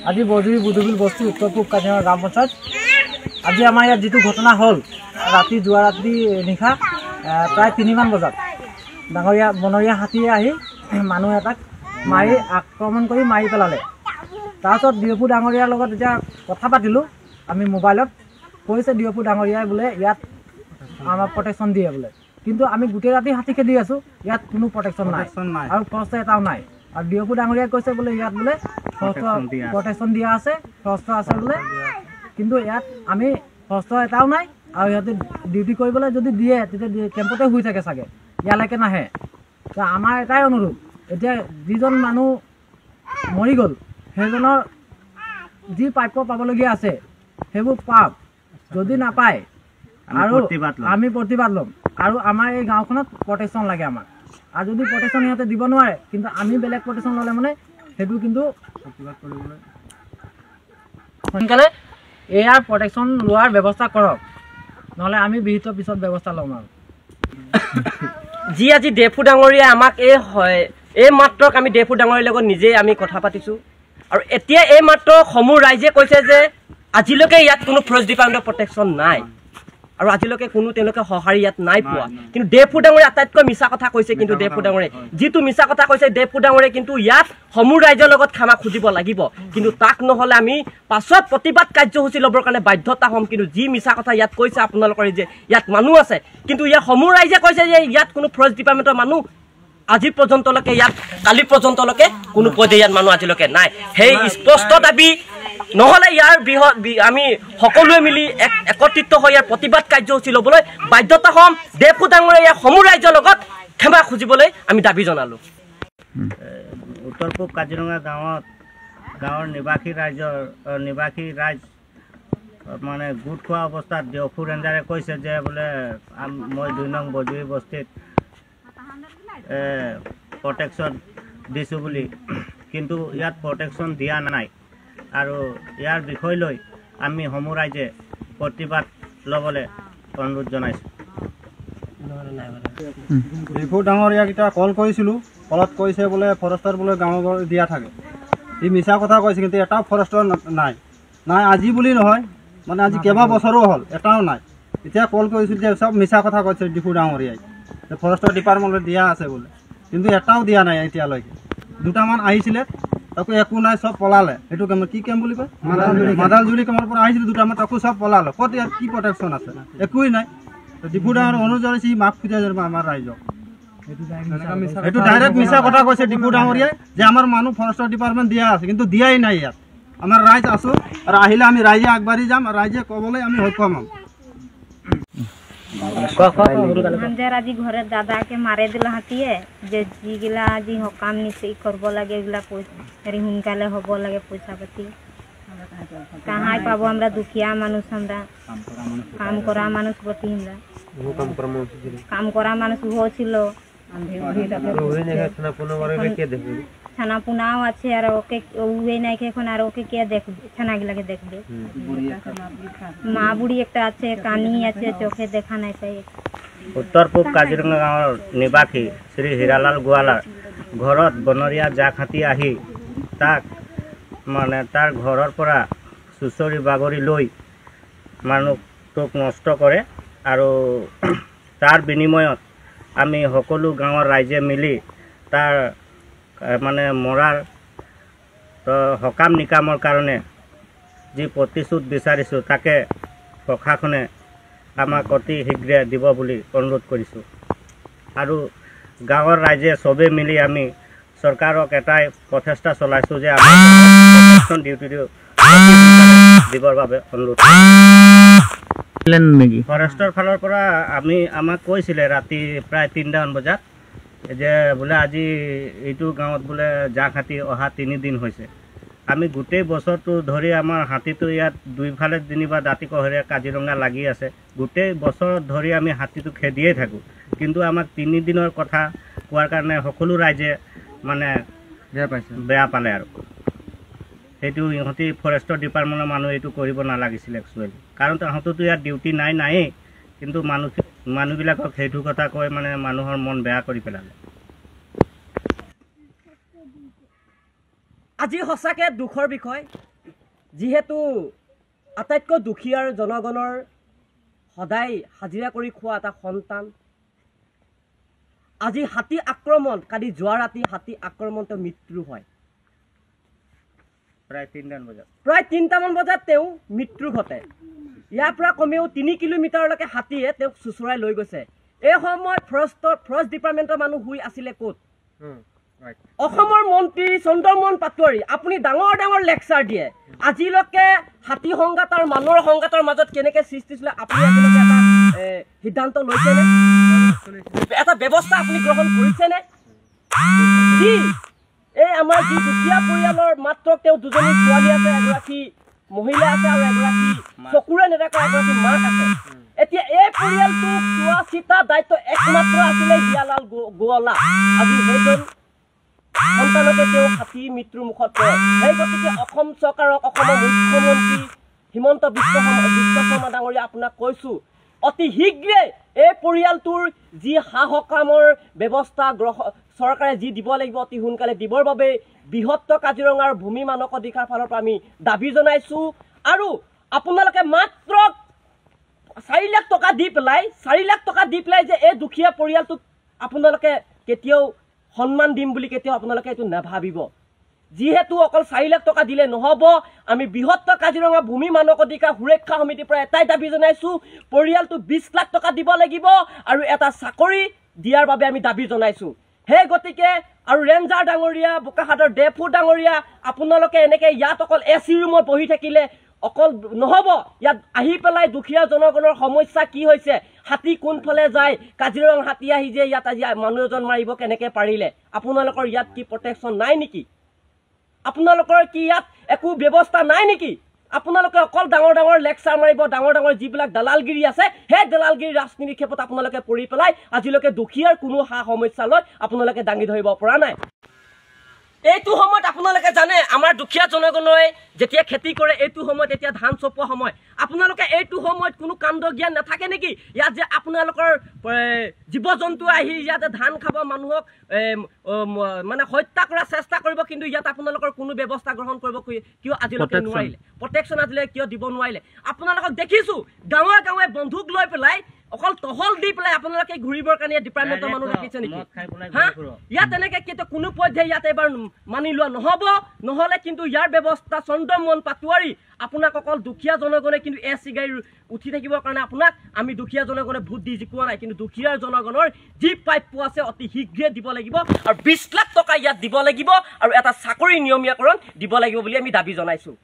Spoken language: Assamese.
আজি বৰজুৰি বুদুবিল বস্তি উত্তৰ পূব কাজিৰঙা গ্ৰাম পঞ্চায়ত। আজি আমাৰ ইয়াত যিটো ঘটনা হ'ল, ৰাতি যোৱা ৰাতি নিশা প্ৰায় 3মান বজাত ডাঙৰীয়া বনৰীয়া হাতীয়ে আহি মানুহ এটাক মাৰি আক্ৰমণ কৰি মাৰি পেলালে। তাৰপিছত ডিঅ'পু ডাঙৰীয়াৰ লগত যেতিয়া কথা পাতিলোঁ আমি মোবাইলত, কৈছে ডিঅ'পু ডাঙৰীয়াই বোলে ইয়াত আমাৰ প্ৰটেকশ্যন দিয়ে বোলে, কিন্তু আমি গোটেই ৰাতি হাতী খেদি আছোঁ, ইয়াত কোনো প্ৰটেকশ্যন নাই আৰু ফৰেষ্ট এটাও নাই। আৰু ডিঅ'পু ডাঙৰীয়াই কৈছে বোলে ইয়াত বোলে প্ৰটেকশ্যন দিয়া আছে, ফৰেষ্ট আছে বোলে, কিন্তু ইয়াত আমি ফৰেষ্ট এটাও নাই আৰু সিহঁতে ডিউটি কৰিবলৈ যদি দিয়ে তেতিয়া কেম্পতে শুই থাকে চাগে, ইয়ালৈকে নাহে। তো আমাৰ এটাই অনুৰোধ, এতিয়া যিজন মানুহ মৰি গ'ল সেইজনৰ যি প্ৰাপ্য পাবলগীয়া আছে সেইবোৰ পাওক, যদি নাপায় আৰু আমি প্ৰতিবাদ ল'ম। আৰু আমাৰ এই গাঁওখনত প্ৰটেকশ্যন লাগে আমাক, আৰু যদি প্ৰটেকশ্যন সিহঁতে দিব নোৱাৰে কিন্তু আমি বেলেগ প্ৰটেকশ্যন ল'লে মানে সেইটো কিন্তু প্ৰতিবাদ কৰিবলৈ সোনকালে এয়াৰ প্ৰটেকশ্যন লোৱাৰ ব্যৱস্থা কৰক, নহ'লে আমি বিহিত পিছত ব্যৱস্থা ল'ম। আৰু যি আজি ডেফু ডাঙৰীয়াই আমাক এই মাত্ৰক আমি ডেফু ডাঙৰীয়াৰ লগত নিজেই আমি কথা পাতিছোঁ, আৰু এতিয়া এই মাত্ৰ সমূহ ৰাইজে কৈছে যে আজিলৈকে ইয়াত কোনো ফৰেষ্ট ডিপাৰ্টমেণ্টৰ প্ৰটেকশ্যন নাই আৰু আজিলৈকে কোনো তেওঁলোকে সঁহাৰি ইয়াত নাই পোৱা। কিন্তু ডেফু ডাঙৰীয়া আটাইতকৈ মিছা কথা কৈছে। কিন্তু ডেফু ডাঙৰীয়াই যিটো মিছা কথা কৈছে, ডেফু ডাঙৰীয়াই কিন্তু ইয়াত সমূহ ৰাইজৰ লগত ক্ষমা খুজিব লাগিব, কিন্তু তাক নহ'লে আমি পাছত প্ৰতিবাদ কাৰ্যসূচী ল'বৰ কাৰণে বাধ্যতা হ'ম। কিন্তু যি মিছা কথা ইয়াত কৈছে আপোনালোকৰ যে ইয়াত মানুহ আছে, কিন্তু ইয়াত সমূহ ৰাইজে কৈছে যে ইয়াত কোনো ফৰেষ্ট ডিপাৰ্টমেণ্টৰ মানুহ আজি পৰ্যন্তলৈকে, ইয়াত কালি পৰ্যন্তলৈকে কোনো পৰ্যায়ত ইয়াত মানুহ আজিলৈকে নাই। সেই স্পষ্ট দাবী নহ'লে ইয়াৰ আমি সকলোৱে মিলি একত্ৰিত হৈ ইয়াৰ প্ৰতিবাদ কাৰ্যসূচী ল'বলৈ বাধ্যতা হ'ম। ডেফু ডাঙৰীয়া ইয়াৰ সমূহ ৰাইজৰ লগত ক্ষমা খুজিবলৈ আমি দাবী জনালোঁ। উত্তৰ পূব কাজিৰঙা গাঁৱৰ নিবাসী ৰাইজ মানে গোট খোৱা অৱস্থাত ডিঅ'পু ৰেঞ্জাৰে কৈছে যে বোলে মই 2 নং বৰজুৰি বস্তিত প্ৰটেকশ্যন দিছোঁ বুলি, কিন্তু ইয়াত প্ৰটেকশ্যন দিয়া নাই। আৰু ইয়াৰ বিষয় লৈ আমি সমূহ ৰাইজে প্ৰতিবাদ ল'বলৈ অনুৰোধ জনাইছোঁ। ডিঅ'পু ডাঙৰীয়াক এতিয়া কল কৰিছিলোঁ, কলত কৈছে বোলে ফৰেষ্টৰ বোলে গাঁৱৰ দিয়া থাকে। ই মিছা কথা কৈছে, কিন্তু এটাও ফৰেষ্টৰ নাই আজি বুলি নহয়, মানে আজি কেইবা বছৰো হ'ল এটাও নাই। এতিয়া কল কৰিছিলোঁ যে চব মিছা কথা কৈছে ডিঅ'পু ডাঙৰীয়াই, ফৰেষ্টৰ ডিপাৰ্টমেণ্টত দিয়া আছে বোলে, কিন্তু এটাও দিয়া নাই এতিয়ালৈকে। 2টামান আহিছিলে, তাকো একো নাই, চব পলালে। সেইটো কেম্প কি কেম্প বুলি কয়, মাদালজুৰি কেম্পৰ পৰা আহিছিলে 2টামান, তাকো চব পলালে। ক'ত ইয়াত কি প্ৰটেকশ্যন আছে, একোৱেই নাই। ডিঅ'পু ডাঙৰীয়াক অনুৰোধ জনাইছে মাফ খুজিয়া যাব আমাৰ ৰাইজক। সেইটো ডাইৰেক্ট মিছা কথা কৈছে ডিঅ'পু ডাঙৰীয়াই যে আমাৰ মানুহ ফৰেষ্টৰ ডিপাৰ্টমেণ্ট দিয়া আছে, কিন্তু দিয়াই নাই। ইয়াত আমাৰ ৰাইজ আছোঁ আৰু আহিলে আমি ৰাইজে আগবাঢ়ি যাম, আৰু ৰাইজে ক'বলৈ আমি সক্ষম হ'ম। আজি ঘরে দাদাকে মারে দিল হাতিয়ে, যে যিগিলা আজি সকাম নিচে করব লাগে এগুলা হেৰি সোনকালে হব লাগে, পয়সা পাতি কাহাই পাবো আমরা দুখিয়া মানুষ, আমরা কাম করা মানুষ প্রতি কাম করা মানুষ হয়েছিল, ছানা পুনাও আছে আর ওকে উয়ে নাই এখন, আর ওকে কে দেখবে, ছানাগুলাকে দেখবে। মা বুড়ি একটা আছে, কানি আছে, চোখে দেখা নাই পাই। উত্তৰ পূব কাজিৰঙা গাঁৱৰ নিবাসী শ্ৰী হীৰালাল গোৱালাৰ ঘৰত বনৰীয়া জাক হাতী আহি তাক মানে তাৰ ঘৰৰ পৰা চুচৰি বাগৰি লৈ মানুহটোক নষ্ট কৰে, আৰু তাৰ বিনিময়ত আমি সকলো গাঁৱৰ ৰাইজে মিলি তাৰ মানে মৰাৰ সকাম নিকামৰ কাৰণে যি প্ৰতিশ্ৰুত বিচাৰিছোঁ তাকে প্ৰশাসনে আমাক অতি শীঘ্ৰে দিব বুলি অনুৰোধ কৰিছোঁ। আৰু গাঁৱৰ ৰাইজে চবেই মিলি আমি চৰকাৰক এটাই প্ৰচেষ্টা চলাইছোঁ যে আমাৰ প্ৰটেকশ্যন ডিউটিটো দিবৰ বাবে অনুৰোধ। ফৰেষ্টৰ ফালৰ পৰা আমাক কৈছিলে ৰাতি প্ৰায় 3টামান বজাত যে বোলে আজি এইটো গাঁৱত বোলে জাক হাতী অহা 3 দিন হৈছে। আমি গোটেই বছৰটো ধৰি আমাৰ হাতীটো ইয়াত দুইফালে যেনিবা দাঁতি কহেৰে কাজিৰঙা লাগি আছে, গোটেই বছৰ ধৰি আমি হাতীটো খেদিয়ে থাকোঁ, কিন্তু আমাক 3 দিনৰ কথা কোৱাৰ কাৰণে সকলো ৰাইজে মানে বেয়া পালে। আৰু সেইটো ইহঁতি ফৰেষ্টৰ ডিপাৰ্টমেণ্টৰ মানুহ এইটো কৰিব নালাগিছিল একচুৱেলি, কাৰণ তাহাঁততো ইয়াত ডিউটি নায়েই, কিন্তু মানুহবিলাকক সেইটো কথা কৈ মানে মানুহৰ মন বেয়া কৰি পেলালে। আজি সঁচাকৈ দুখৰ বিষয় যিহেতু আটাইতকৈ দুখীয়াৰ জনগণৰ সদায় হাজিৰা কৰি খোৱা এটা সন্তান আজি হাতী আক্ৰমণ কালি যোৱা ৰাতি হাতী আক্ৰমণতে মৃত্যু হয় প্ৰায় 3টামান বজাত তেওঁ মৃত্যু ঘটে ইয়াৰ পৰা কমেও 3 কিলোমিটাৰলৈকে হাতীয়ে তেওঁক চুচুৰাই লৈ গৈছে এই সময়ত ফৰেষ্ট ডিপাৰ্টমেণ্টৰ মানুহ শুই আছিলে ক'ত অসমৰ মন্ত্ৰী চন্দ্ৰমোহন পাটোৱাৰী আপুনি ডাঙৰ ডাঙৰ লেকচাৰ দিয়ে আজিলৈকে হাতী সংঘাত আৰু মানুহৰ সংঘাতৰ মাজত কেনেকৈ সৃষ্টি হৈছিলে আপুনি আজিলৈকে এটা সিদ্ধান্ত লৈছেনে এটা ব্যৱস্থা আপুনি গ্ৰহণ কৰিছেনে যি এই আমাৰ যি দুখীয়া পৰিয়ালৰ মাত্ৰ তেওঁ দুজনী ছোৱালী আছে এগৰাকী মহিলা আছে আৰু এগৰাকী চকুৰে নেদেখা এগৰাকী মাক আছে এতিয়া এই পৰিয়ালটোক চোৱা চিতা দায়িত্ব একমাত্ৰ আছিলে হিয়ালাল গোৱালা আজি সেইজন সন্তানকে তেওঁ হাতী মৃত্যুৰ মুখত পৰে সেই গতিকে অসম চৰকাৰক অসমৰ মুখ্যমন্ত্ৰী হিমন্ত বিশ্ব শৰ্মা ডাঙৰীয়া আপোনাক কৈছোঁ অতি শীঘ্ৰে এই পৰিয়ালটোৰ যি সা-সকামৰ ব্যৱস্থা চৰকাৰে যি দিব লাগিব অতি সোনকালে দিবৰ বাবে বৃহত্তৰ কাজিৰঙাৰ ভূমি মানক অধিকাৰ ফালৰ পৰা আমি দাবী জনাইছোঁ আৰু আপোনালোকে মাত্ৰ 4 লাখ টকা দি পেলাই যে এই দুখীয়া পৰিয়ালটোক আপোনালোকে কেতিয়াও সন্মান দিম বুলি কেতিয়াও আপোনালোকে এইটো নাভাবিব যিহেতু অকল 4 লাখ টকা দিলে নহ'ব আমি বৃহত্তৰ কাজিৰঙা ভূমি মানক অধিকাৰ সুৰক্ষা সমিতিৰ পৰা এটাই দাবী জনাইছোঁ পৰিয়ালটো 20 লাখ টকা দিব লাগিব আৰু এটা চাকৰি দিয়াৰ বাবে আমি দাবী জনাইছোঁ সেই গতিকে আৰু ৰেঞ্জাৰ ডাঙৰীয়া বোকাখাটৰ ডেফু ডাঙৰীয়া আপোনালোকে এনেকৈ ইয়াত অকল AC ৰুমত বহি থাকিলে অকল নহ'ব ইয়াত আহি পেলাই দুখীয়া জনগণৰ সমস্যা কি হৈছে হাতী কোনফালে যায় কাজিৰঙা হাতী আহি যে ইয়াত আজি মানুহ এজন মাৰিব কেনেকৈ পাৰিলে আপোনালোকৰ ইয়াত কি প্ৰটেকশ্যন নাই নেকি আপোনালোকৰ কি ইয়াত একো ব্যৱস্থা নাই নেকি আপোনালোকে অকল ডাঙৰ ডাঙৰ লেকচাৰ মাৰিব ডাঙৰ ডাঙৰ যিবিলাক দালালগিৰি আছে সেই দালালগিৰি ৰাজনীতি ক্ষেত্ৰত আপোনালোকে পৰি পেলাই আজিলৈকে দুখীয়াৰ কোনো সা সমস্যা লৈ আপোনালোকে দাঙি ধৰিব পৰা নাই এইটো সময়ত আপোনালোকে জানে আমাৰ দুখীয়া জনগণই যেতিয়া খেতি কৰে এইটো সময়ত এতিয়া ধান চপোৱা সময় আপোনালোকে এইটো সময়ত কোনো কাণ্ড জ্ঞান নাথাকে নেকি ইয়াত যে আপোনালোকৰ জীৱ জন্তু আহি ইয়াতে ধান খাব মানুহক মানে হত্যা কৰাৰ চেষ্টা কৰিব কিন্তু ইয়াত আপোনালোকৰ কোনো ব্যৱস্থা গ্ৰহণ কৰিব কিয় আজিলৈকে নোৱাৰিলে প্ৰটেকশ্যন আজিলৈকে কিয় দিব নোৱাৰিলে আপোনালোকক দেখিছোঁ গাঁৱে গাঁৱে বন্ধুক লৈ পেলাই অকল টহল দি পেলাই আপোনালোকে ঘূৰিবৰ কাৰণে ডিপাৰ্টমেণ্টৰ মানুহ ৰাখিছে নেকি ইয়াত এনেকৈ কিন্তু কোনো পৰ্যায়ে ইয়াত এবাৰ মানি লোৱা নহ'ব নহ'লে কিন্তু ইয়াৰ ব্যৱস্থা চন্দ্ৰমোহন পাটোৱাৰী আপোনাক অকল দুখীয়া জনগণে কিন্তু AC গাড়ী উঠি থাকিবৰ কাৰণে আপোনাক আমি দুখীয়া জনগণে ভোট দি জিকোৱা নাই কিন্তু দুখীয়া জনগণৰ যি প্ৰাপ্য আছে অতি শীঘ্ৰে দিব লাগিব আৰু 20 লাখ টকা ইয়াত দিব লাগিব আৰু এটা চাকৰি নিয়মীয়াকৰণ দিব লাগিব বুলি আমি দাবী জনাইছোঁ